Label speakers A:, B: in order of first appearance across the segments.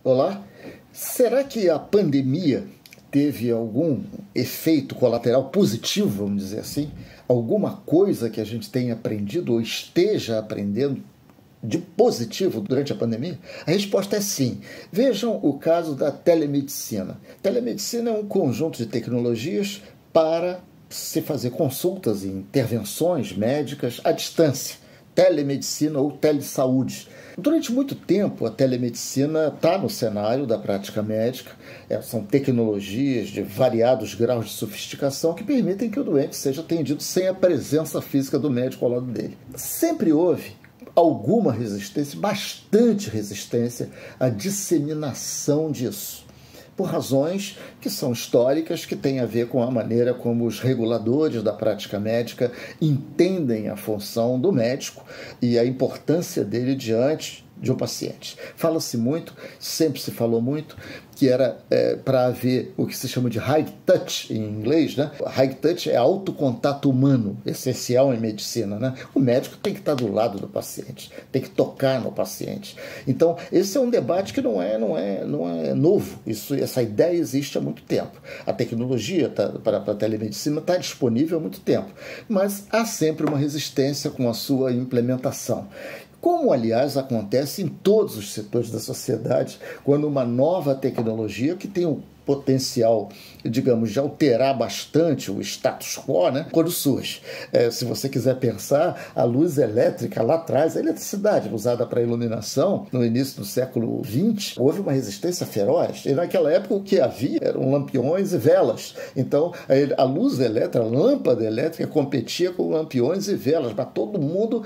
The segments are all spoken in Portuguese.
A: Olá, será que a pandemia teve algum efeito colateral positivo, vamos dizer assim? Alguma coisa que a gente tenha aprendido ou esteja aprendendo de positivo durante a pandemia? A resposta é sim. Vejam o caso da telemedicina. Telemedicina é um conjunto de tecnologias para se fazer consultas e intervenções médicas à distância. Telemedicina ou telesaúde. Durante muito tempo, a telemedicina está no cenário da prática médica. São tecnologias de variados graus de sofisticação que permitem que o doente seja atendido sem a presença física do médico ao lado dele. Sempre houve alguma resistência, bastante resistência à disseminação disso, por razões que são históricas, que têm a ver com a maneira como os reguladores da prática médica entendem a função do médico e a importância dele diante de um paciente. Fala-se muito, sempre se falou muito, que era para haver o que se chama de high touch em inglês, né? High touch é alto contato humano, essencial em medicina, né? O médico tem que estar do lado do paciente, tem que tocar no paciente. Então, esse é um debate que não é novo. Essa ideia existe há muito tempo. A tecnologia para a telemedicina está disponível há muito tempo, mas há sempre uma resistência com a sua implementação. Como, aliás, acontece em todos os setores da sociedade, quando uma nova tecnologia que tem um potencial, digamos, de alterar bastante o status quo, né? Quando surge. Se você quiser pensar, a luz elétrica lá atrás, a eletricidade usada para iluminação, no início do século XX, houve uma resistência feroz. E naquela época o que havia eram lampiões e velas. Então, a luz elétrica, a lâmpada elétrica competia com lampiões e velas, mas todo mundo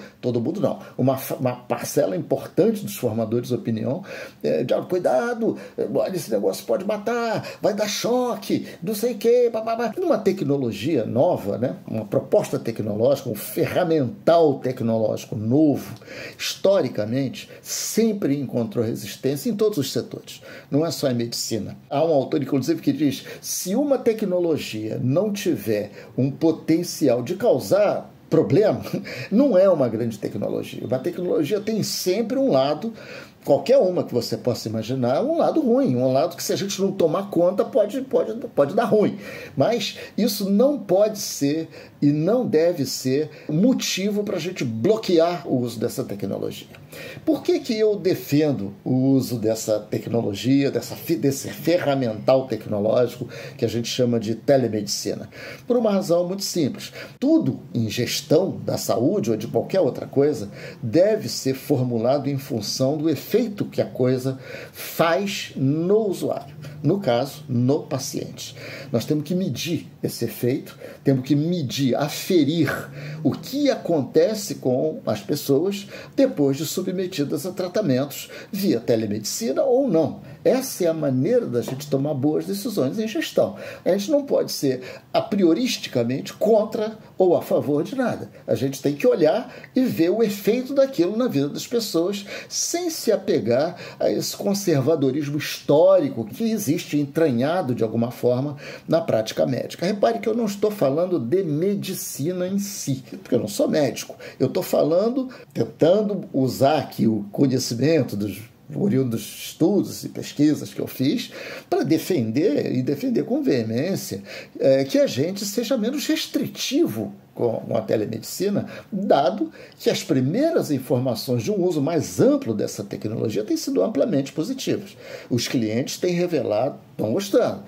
A: não, uma parcela importante dos formadores de opinião, cuidado, olha, esse negócio pode matar, vai dar choque, não sei o quê. Uma tecnologia nova, né? Uma proposta tecnológica, um ferramental tecnológico novo, historicamente, sempre encontrou resistência em todos os setores. Não é só em medicina. Há um autor, inclusive, que diz: se uma tecnologia não tiver um potencial de causar problema, não é uma grande tecnologia. Uma tecnologia tem sempre um lado, qualquer uma que você possa imaginar, um lado ruim, um lado que, se a gente não tomar conta, pode dar ruim. Mas isso não pode ser e não deve ser motivo para a gente bloquear o uso dessa tecnologia. Por que eu defendo o uso dessa tecnologia, desse ferramental tecnológico que a gente chama de telemedicina? Por uma razão muito simples. Tudo em gestão da saúde ou de qualquer outra coisa deve ser formulado em função do efeito que a coisa faz no usuário, no caso, no paciente. Nós temos que medir esse efeito, temos que medir, aferir o que acontece com as pessoas depois de submetidas a tratamentos via telemedicina ou não. Essa é a maneira da gente tomar boas decisões em gestão. A gente não pode ser a prioristicamente contra ou a favor de nada. A gente tem que olhar e ver o efeito daquilo na vida das pessoas sem se apegar a esse conservadorismo histórico que existe entranhado de alguma forma na prática médica. Repare que eu não estou falando de medicina em si, porque eu não sou médico. Eu estou tentando usar aqui o conhecimento dos oriundos estudos e pesquisas que eu fiz para defender com veemência que a gente seja menos restritivo com a telemedicina, dado que as primeiras informações de um uso mais amplo dessa tecnologia têm sido amplamente positivas. Os clientes têm revelado, estão mostrando.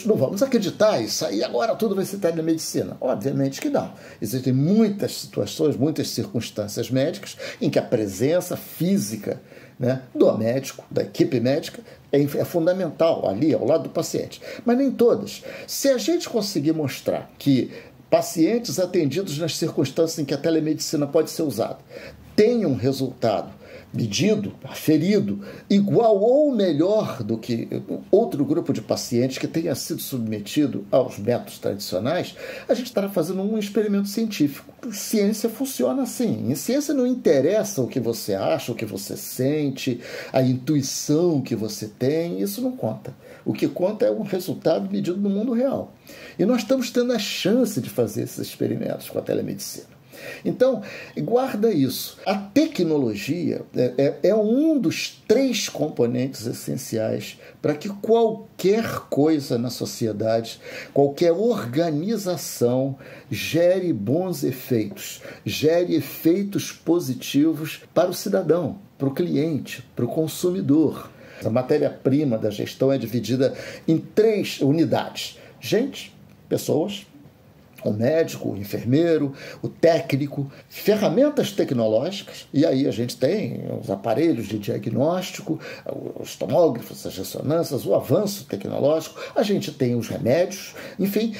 A: Não vamos acreditar, isso aí agora tudo vai ser telemedicina. Obviamente que não. Existem muitas situações, muitas circunstâncias médicas em que a presença física, né, do médico, da equipe médica, é fundamental ali ao lado do paciente. Mas nem todas. Se a gente conseguir mostrar que pacientes atendidos nas circunstâncias em que a telemedicina pode ser usada têm um resultado medido, aferido, igual ou melhor do que outro grupo de pacientes que tenha sido submetido aos métodos tradicionais, a gente estará fazendo um experimento científico. Ciência funciona assim. Em ciência não interessa o que você acha, o que você sente, a intuição que você tem, isso não conta. O que conta é um resultado medido no mundo real. E nós estamos tendo a chance de fazer esses experimentos com a telemedicina. Então, guarda isso. A tecnologia é um dos 3 componentes essenciais para que qualquer coisa na sociedade, qualquer organização gere bons efeitos, gere efeitos positivos para o cidadão, para o cliente, para o consumidor. A matéria-prima da gestão é dividida em 3 unidades: gente, pessoas, o médico, o enfermeiro, o técnico, ferramentas tecnológicas, e aí a gente tem os aparelhos de diagnóstico, os tomógrafos, as ressonâncias, o avanço tecnológico, a gente tem os remédios, enfim,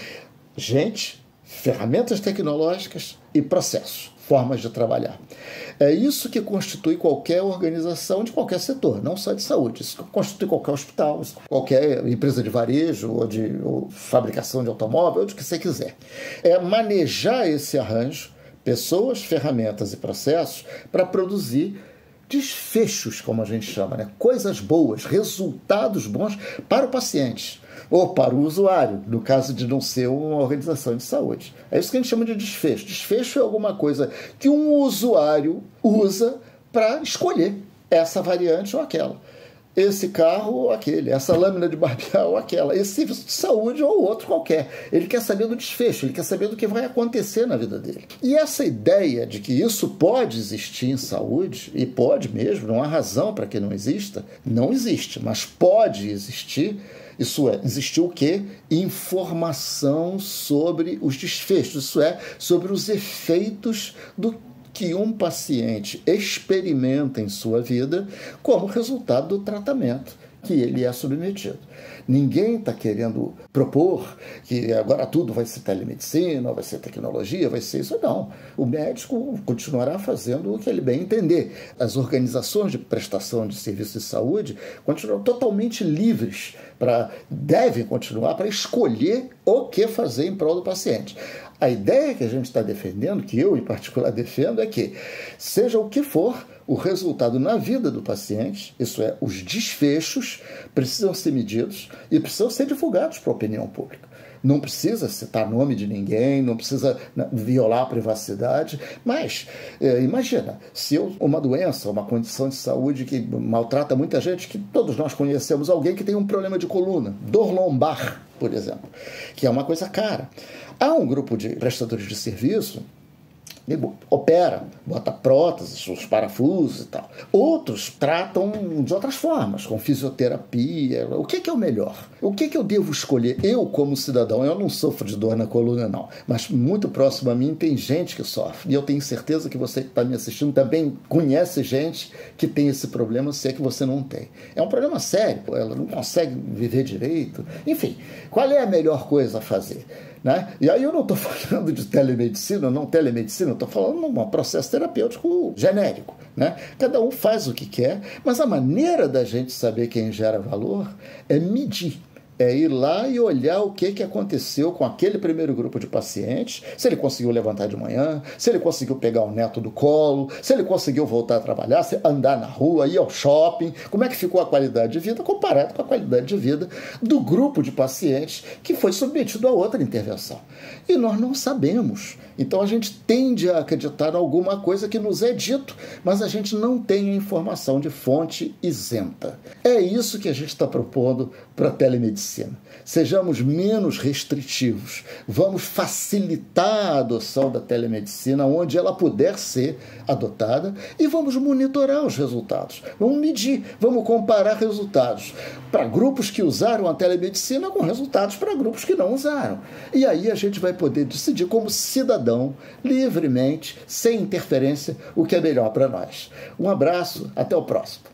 A: gente, ferramentas tecnológicas e processos, formas de trabalhar. É isso que constitui qualquer organização de qualquer setor, não só de saúde. Isso constitui qualquer hospital, qualquer empresa de varejo ou fabricação de automóvel, ou de que você quiser. É manejar esse arranjo, pessoas, ferramentas e processos, para produzir desfechos, como a gente chama, né? Coisas boas, resultados bons para o paciente ou para o usuário, no caso de não ser uma organização de saúde. É isso que a gente chama de desfecho. Desfecho é alguma coisa que um usuário usa para escolher essa variante ou aquela. Esse carro ou aquele, essa lâmina de barbear ou aquela, esse serviço de saúde ou outro qualquer. Ele quer saber do desfecho, ele quer saber do que vai acontecer na vida dele. E essa ideia de que isso pode existir em saúde, e pode mesmo, não há razão para que não exista, não existe, mas pode existir. Isso é, existiu o quê? Informação sobre os desfechos, isso é, sobre os efeitos do que um paciente experimenta em sua vida como resultado do tratamento que ele é submetido. Ninguém está querendo propor que agora tudo vai ser telemedicina, vai ser tecnologia, vai ser isso. Não. O médico continuará fazendo o que ele bem entender. As organizações de prestação de serviços de saúde continuam totalmente livres, devem continuar para escolher o que fazer em prol do paciente. A ideia que a gente está defendendo, que eu em particular defendo, é que, seja o que for, o resultado na vida do paciente, isso é, os desfechos, precisam ser medidos e precisam ser divulgados para a opinião pública. Não precisa citar nome de ninguém, não precisa violar a privacidade, mas imagina, se uma doença, uma condição de saúde que maltrata muita gente, que todos nós conhecemos alguém que tem um problema de coluna, dor lombar, por exemplo, que é uma coisa cara. Há um grupo de prestadores de serviço que opera, bota próteses, os parafusos e tal. Outros tratam de outras formas, com fisioterapia. O que é o melhor? O que eu devo escolher? Eu, como cidadão, eu não sofro de dor na coluna, não. Mas muito próximo a mim tem gente que sofre. E eu tenho certeza que você que está me assistindo também conhece gente que tem esse problema, se é que você não tem. É um problema sério. Ela não consegue viver direito. Enfim, qual é a melhor coisa a fazer? Né? E aí eu não estou falando de telemedicina, não telemedicina, eu estou falando de um processo terapêutico genérico. Né? Cada um faz o que quer, mas a maneira da gente saber quem gera valor é medir. É ir lá e olhar o que aconteceu com aquele primeiro grupo de pacientes, se ele conseguiu levantar de manhã, se ele conseguiu pegar o neto do colo, se ele conseguiu voltar a trabalhar, se andar na rua, ir ao shopping, como é que ficou a qualidade de vida comparado com a qualidade de vida do grupo de pacientes que foi submetido a outra intervenção. E nós não sabemos. Então a gente tende a acreditar em alguma coisa que nos é dito, mas a gente não tem a informação de fonte isenta. É isso que a gente está propondo para a telemedicina. Sejamos menos restritivos. Vamos facilitar a adoção da telemedicina onde ela puder ser adotada e vamos monitorar os resultados. Vamos medir, vamos comparar resultados para grupos que usaram a telemedicina com resultados para grupos que não usaram. E aí a gente vai poder decidir como cidadão, livremente, sem interferência, o que é melhor para nós. Um abraço, até o próximo.